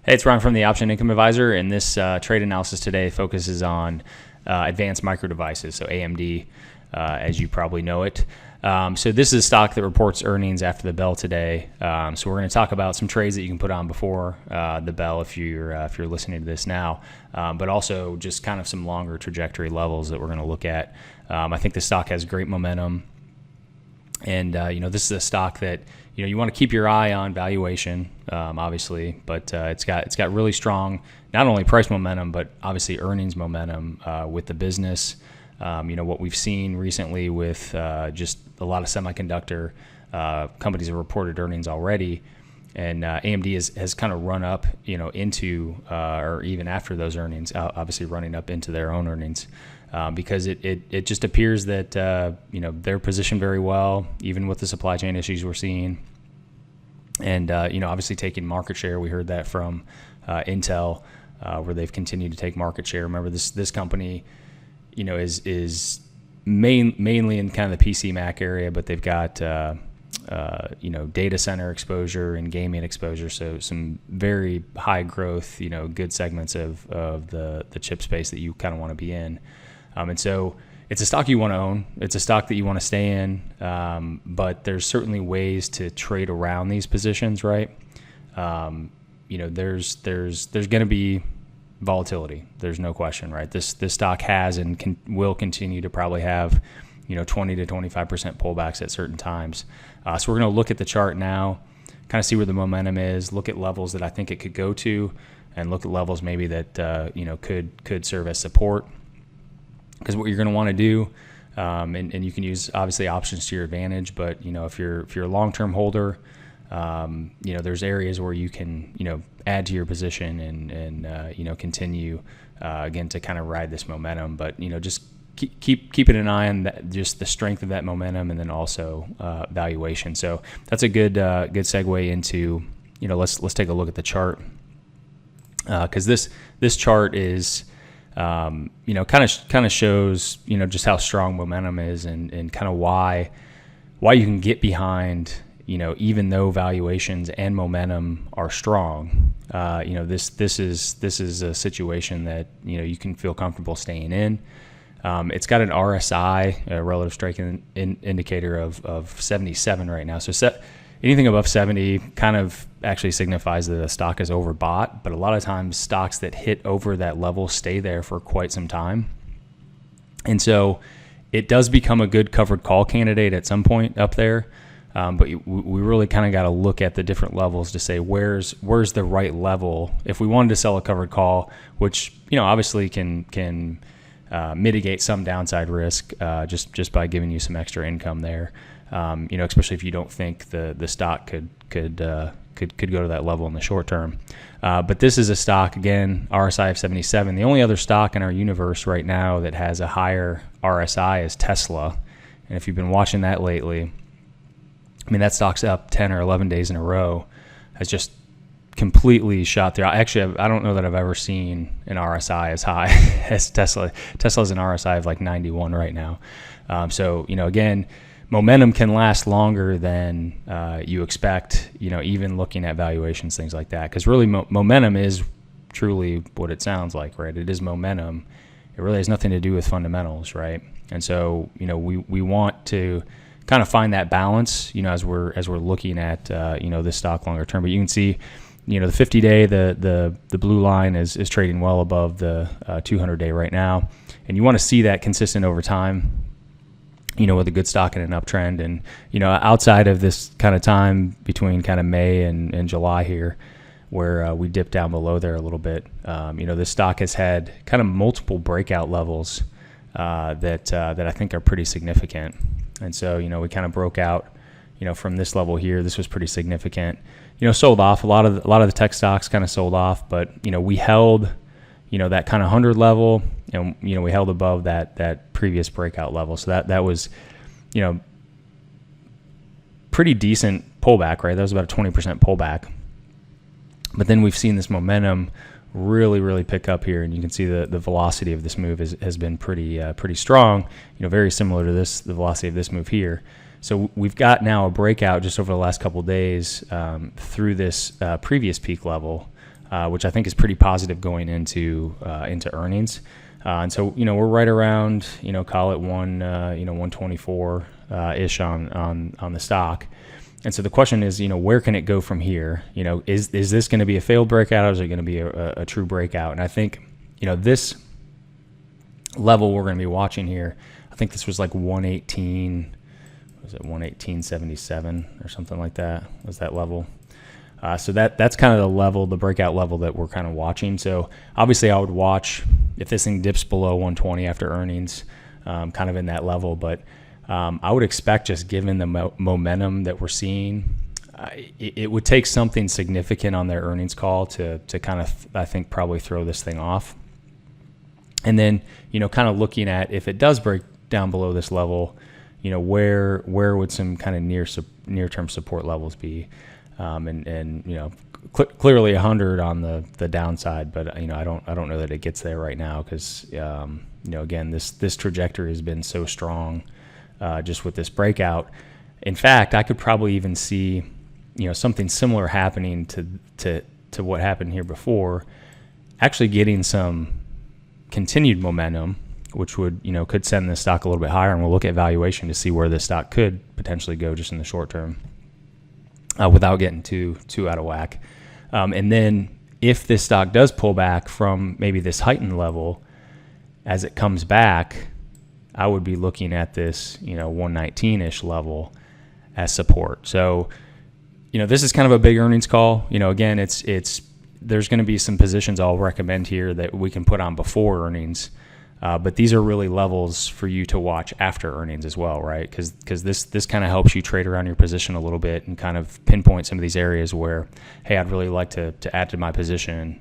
Hey, it's Ron from the Option Income Advisor, and this trade analysis today focuses on advanced micro devices, so AMD, as you probably know it. So this is a stock that reports earnings after the bell today. So we're going to talk about some trades that you can put on before the bell if you're listening to this now, but also just kind of some longer trajectory levels that we're going to look at. I think the stock has great momentum, and this is a stock that you want to keep your eye on valuation, obviously, but it's got really strong not only price momentum but obviously earnings momentum with the business. What we've seen recently with just a lot of semiconductor companies have reported earnings already, and AMD has kind of run up, into or even after those earnings, obviously running up into their own earnings, because it just appears that they're positioned very well, even with the supply chain issues we're seeing, and obviously taking market share. We heard that from Intel, where they've continued to take market share. Remember, this company is mainly in kind of the PC Mac area, but they've got data center exposure and gaming exposure, so some very high growth, good segments of the chip space that you kind of want to be in. And so it's a stock you want to own. It's a stock that you want to stay in, but there's certainly ways to trade around these positions, right? There's going to be volatility. There's no question, right? This stock has and will continue to probably have 20 to 25% pullbacks at certain times. So we're going to look at the chart now, kind of see where the momentum is, look at levels that I think it could go to, and look at levels maybe that could serve as support. Because what you're going to want to do, and you can use obviously options to your advantage, but if you're a long-term holder, there's areas where you can add to your position and continue again to kind of ride this momentum. But just keeping an eye on that, just the strength of that momentum, and then also valuation. So that's a good segue into let's take a look at the chart, because this chart is kind of shows just how strong momentum is, and kind of why you can get behind even though valuations and momentum are strong. This is a situation that you can feel comfortable staying in. It's got an RSI, a relative strength indicator of 77 right now. So anything above 70 kind of actually signifies that the stock is overbought, but a lot of times stocks that hit over that level stay there for quite some time. And so it does become a good covered call candidate at some point up there. But we really kind of got to look at the different levels to say where's the right level if we wanted to sell a covered call, which obviously can mitigate some downside risk just by giving you some extra income there. Especially if you don't think the stock could go to that level in the short term. But this is a stock, again, RSI of 77. The only other stock in our universe right now that has a higher RSI is Tesla. And if you've been watching that lately, that stock's up 10 or 11 days in a row, has just completely shot through. Actually, I don't know that I've ever seen an RSI as high as Tesla. Tesla's an RSI of like 91 right now. So again, momentum can last longer than you expect, even looking at valuations, things like that. Because really, momentum is truly what it sounds like, right? It is momentum. It really has nothing to do with fundamentals, right? And so, we want to kind of find that balance, as we're looking at this stock longer term. But you can see, the 50-day, the blue line is trading well above the 200-day right now, and you want to see that consistent over time, with a good stock and an uptrend. And outside of this kind of time between kind of May and July here, where we dipped down below there a little bit, this stock has had kind of multiple breakout levels that I think are pretty significant. And so, we kind of broke out, from this level here. This was pretty significant. Sold off. A lot of the tech stocks kind of sold off, but we held, that kind of 100 level, and we held above that previous breakout level. So that was, pretty decent pullback, right? That was about a 20% pullback. But then we've seen this momentum really pick up here, and you can see the velocity of this move has been pretty strong, very similar to the velocity of this move here. So we've got now a breakout just over the last couple of days through this previous peak level which I think is pretty positive going into earnings. And so, we're right around, call it 124 ish on the stock. And so the question is, where can it go from here? Is this going to be a failed breakout, or is it going to be a true breakout? And I think, this level we're going to be watching here, I think this was like 118, was it 118.77 or something like that? Was that level? So that's kind of the level, the breakout level that we're kind of watching. So obviously I would watch if this thing dips below 120 after earnings, kind of in that level. But I would expect, just given the momentum that we're seeing, it would take something significant on their earnings call to kind of, I think, probably throw this thing off. And then, kind of looking at, if it does break down below this level, where would some kind of near-term support levels be? Clearly 100 on the downside, but I don't know that it gets there right now, because again, this trajectory has been so strong, just with this breakout. In fact, I could probably even see something similar happening to what happened here before, actually getting some continued momentum, which would could send the stock a little bit higher. And we'll look at valuation to see where this stock could potentially go just in the short term, without getting too out of whack. And then if this stock does pull back from maybe this heightened level, as it comes back, I would be looking at this 119-ish level as support. So this is kind of a big earnings call. Again, it's there's going to be some positions I'll recommend here that we can put on before earnings. But these are really levels for you to watch after earnings as well, right? Because this kind of helps you trade around your position a little bit and kind of pinpoint some of these areas where, hey, I'd really like to add to my position,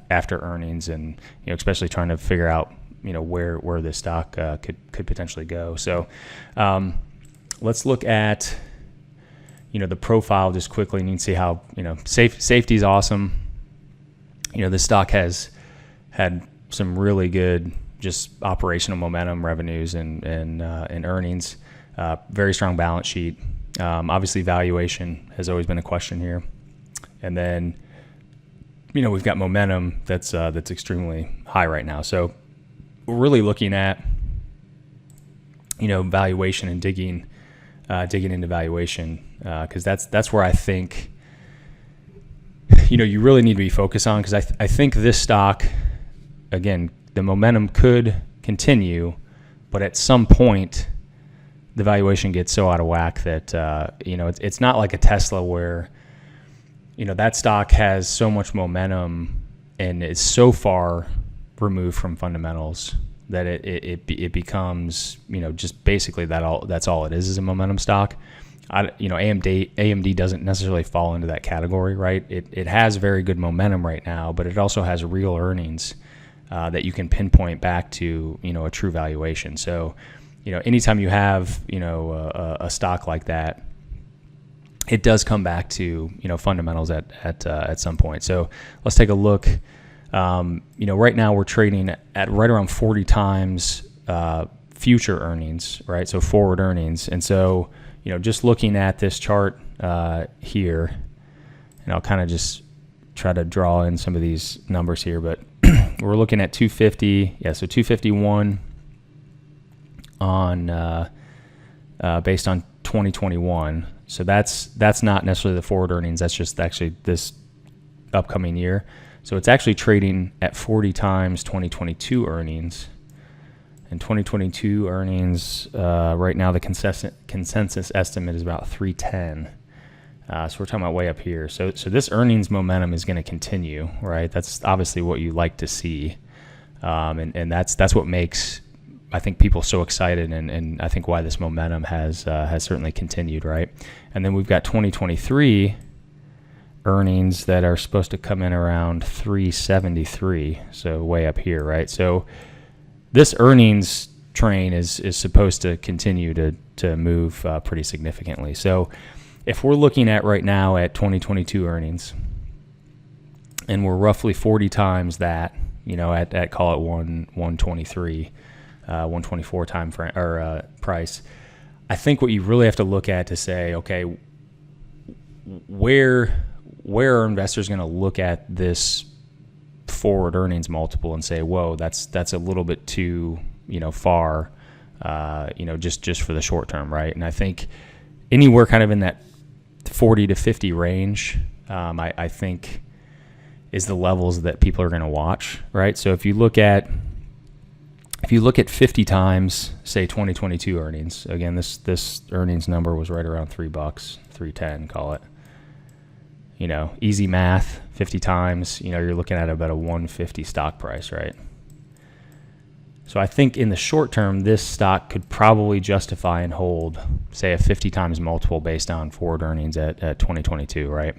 after earnings, and especially trying to figure out where this stock could potentially go. So let's look at the profile just quickly, and you can see how safety is awesome. This stock has had some really good just operational momentum, revenues and earnings, very strong balance sheet. Obviously valuation has always been a question here. And then, we've got momentum that's extremely high right now. So we're really looking at, valuation and digging into valuation, because that's where I think, you really need to be focused on, because I think this stock, again, the momentum could continue, but at some point the valuation gets so out of whack that it's not like a Tesla where that stock has so much momentum and is so far removed from fundamentals that it becomes just basically that's all it is a momentum stock. AMD doesn't necessarily fall into that category, right? It has very good momentum right now, but it also has real earnings that you can pinpoint back to a true valuation. So anytime you have a stock like that, it does come back to fundamentals at some point. So let's take a look. Right now we're trading at right around 40 times future earnings, right? So forward earnings. And so just looking at this chart here, and I'll kind of just try to draw in some of these numbers here, but we're looking at 250, so 251 on based on 2021. So that's not necessarily the forward earnings. That's just actually this upcoming year. So it's actually trading at 40 times 2022 earnings. And 2022 earnings right now, the consensus estimate is about 310. So we're talking about way up here. So this earnings momentum is going to continue, right? That's obviously what you like to see, and that's what makes, I think, people so excited, and I think why this momentum has certainly continued, right? And then we've got 2023 earnings that are supposed to come in around 373, so way up here, right? So this earnings train is supposed to continue to move pretty significantly. So if we're looking at right now at 2022 earnings, and we're roughly 40 times that, at call it 123, 124 time frame or price, I think what you really have to look at to say, okay, where where are investors going to look at this forward earnings multiple and say, whoa, that's a little bit too, far, just for the short term, right? And I think anywhere kind of in that 40 to 50 range, I think is the levels that people are going to watch, right? So if you look at 50 times, say 2022 earnings, again, this earnings number was right around $3, $3.10, call it. Easy math, 50 times, you're looking at about a 150 stock price, right? So I think in the short term, this stock could probably justify and hold, say, a 50 times multiple based on forward earnings at 2022, right?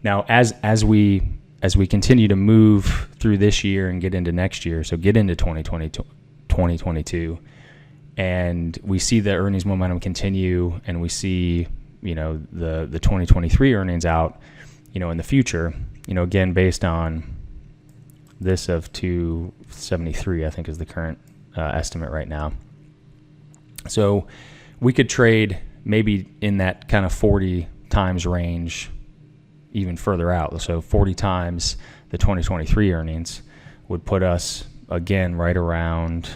Now, as we continue to move through this year and get into next year, so get into 2022, and we see the earnings momentum continue, and we see, the 2023 earnings out, in the future, again, based on this of 273, I think is the current estimate right now. So we could trade maybe in that kind of 40 times range even further out. So 40 times the 2023 earnings would put us, again, right around,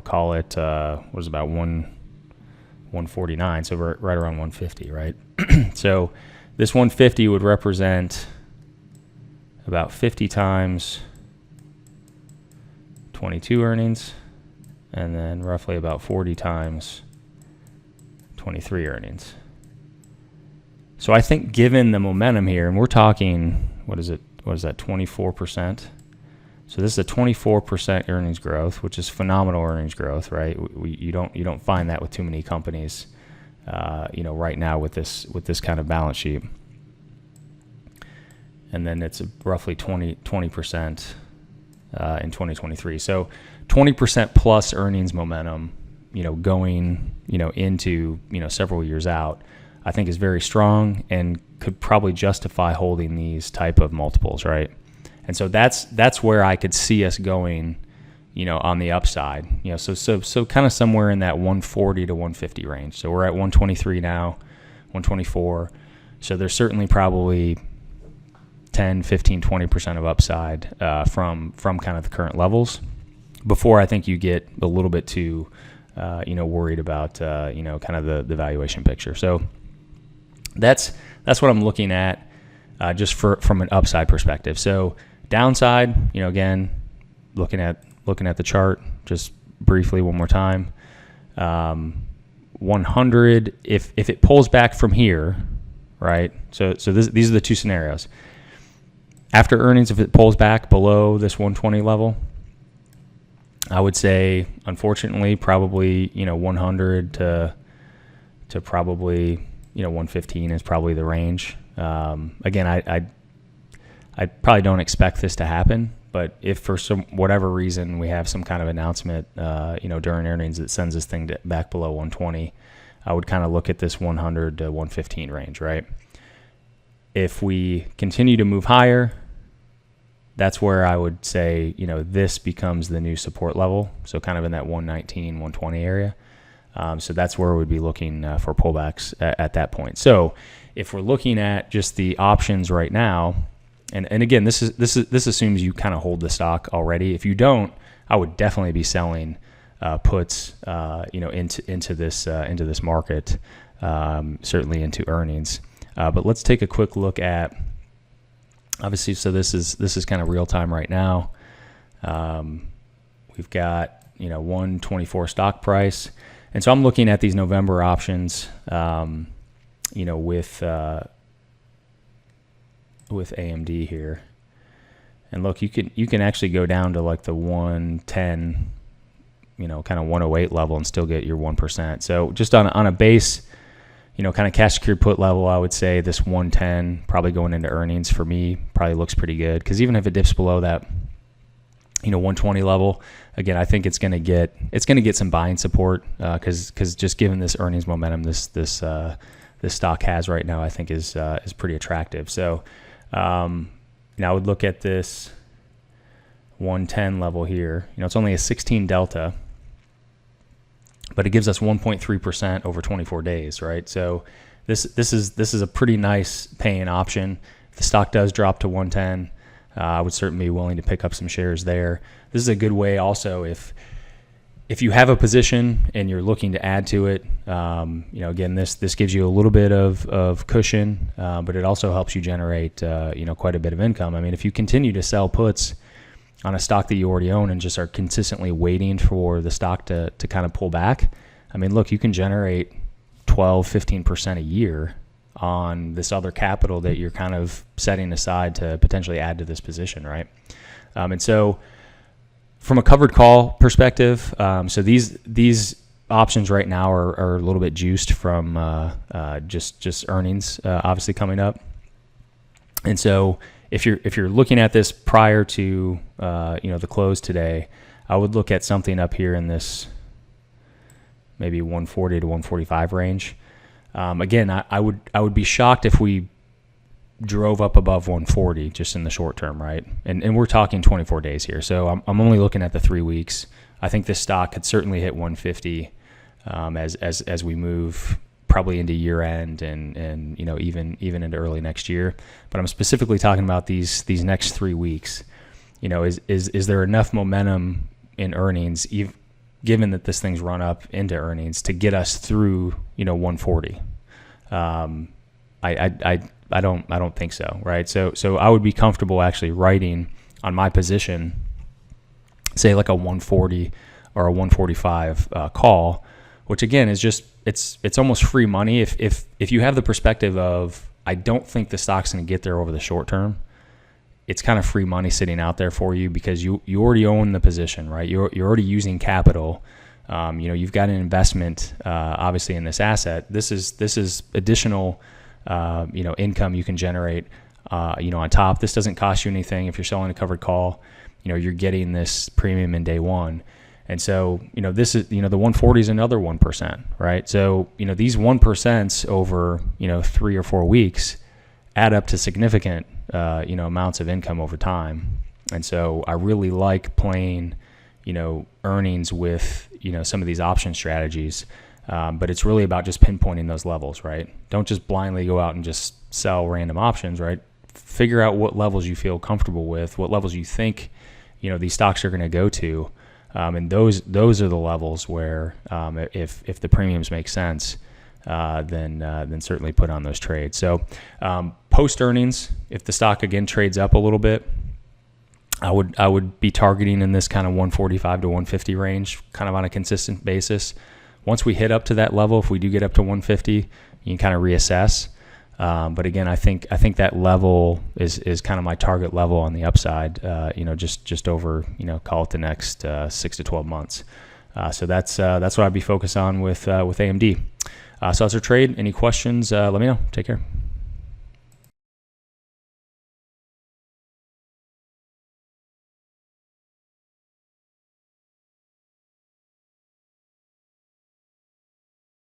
call it, was about 149, so we're right around 150, right? So this 150 would represent about 50 times 22 earnings, and then roughly about 40 times 23 earnings. So I think given the momentum here, and we're talking, what is that, 24%? So this is a 24% earnings growth, which is phenomenal earnings growth, right? You don't find that with too many companies, right now with this kind of balance sheet. And then it's roughly 20% in 2023. So 20% plus earnings momentum, going, into, several years out, I think is very strong and could probably justify holding these type of multiples, right? And so that's where I could see us going, on the upside, so kind of somewhere in that 140 to 150 range. So we're at 123 now, 124. So there's certainly probably 10, 15, 20% of upside from kind of the current levels before I think you get a little bit too, worried about, kind of the valuation picture. So that's what I'm looking at just from an upside perspective. So downside, again, looking at the chart just briefly one more time. 100, if it pulls back from here, right? So these are the two scenarios. After earnings, if it pulls back below this 120 level, I would say, unfortunately, probably 100 to probably 115 is probably the range. Again, I probably don't expect this to happen, but if for whatever reason we have some kind of announcement, during earnings that sends this thing back below 120, I would kind of look at this 100 to 115 range, right? If we continue to move higher, that's where I would say, this becomes the new support level. So kind of in that 119, 120 area. So that's where we'd be looking for pullbacks at that point. So if we're looking at just the options right now, and again, this assumes you kind of hold the stock already. If you don't, I would definitely be selling puts, into this market, certainly into earnings. But let's take a quick look at, obviously, so this is kind of real time right now. We've got, 124 stock price. And so I'm looking at these November options, with AMD here. And look, you can actually go down to like the 110, kind of 108 level and still get your 1%. So just on a base, kind of cash secured put level, I would say this 110 probably going into earnings for me probably looks pretty good, because even if it dips below that 120 level, again, I think it's going to get some buying support, because just given this earnings momentum this stock has right now, I think is pretty attractive. So now I would look at this 110 level here. It's only a 16 delta, but it gives us 1.3% over 24 days, right? So this is a pretty nice paying option. If the stock does drop to 110, I would certainly be willing to pick up some shares there. This is a good way also if you have a position and you're looking to add to it. Again, this gives you a little bit of cushion, but it also helps you generate quite a bit of income. I mean, if you continue to sell puts on a stock that you already own and just are consistently waiting for the stock to kind of pull back, I mean, look, you can generate 12-15% a year on this other capital that you're kind of setting aside to potentially add to this position, right? And so from a covered call perspective, so these options right now are a little bit juiced from just earnings obviously coming up. And so if you're looking at this prior to the close today, I would look at something up here in this maybe 140 to 145 range. Again, I would be shocked if we drove up above 140 just in the short term, right? And we're talking 24 days here, so I'm only looking at the 3 weeks. I think this stock could certainly hit 150 as we move probably into year end and even into early next year. But I'm specifically talking about these next 3 weeks. Is there enough momentum in earnings, given that this thing's run up into earnings, to get us through 140? I don't think so, right? So I would be comfortable actually writing on my position, say like a 140 or a 145 call, which again is just it's almost free money if you have the perspective of I don't think the stock's going to get there over the short term. It's kind of free money sitting out there for you because you already own the position, right? You're already using capital. You've got an investment obviously in this asset. This is additional income you can generate on top. This doesn't cost you anything. If you're selling a covered call, you're getting this premium in day one. And so, this is, the 140 is another 1%, right? So, these 1% over, 3 or 4 weeks add up to significant, amounts of income over time. And so I really like playing, earnings with, some of these option strategies. But it's really about just pinpointing those levels, right? Don't just blindly go out and just sell random options, right? Figure out what levels you feel comfortable with, what levels you think, these stocks are going to go to. And those are the levels where if the premiums make sense, then certainly put on those trades. So post earnings, if the stock again trades up a little bit, I would be targeting in this kind of 145 to 150 range, kind of on a consistent basis. Once we hit up to that level, if we do get up to 150, you can kind of reassess. But again, I think that level is kind of my target level on the upside. Just over call it the next 6 to 12 months. So that's what I'd be focused on with AMD. So that's our trade. Any questions? Let me know. Take care.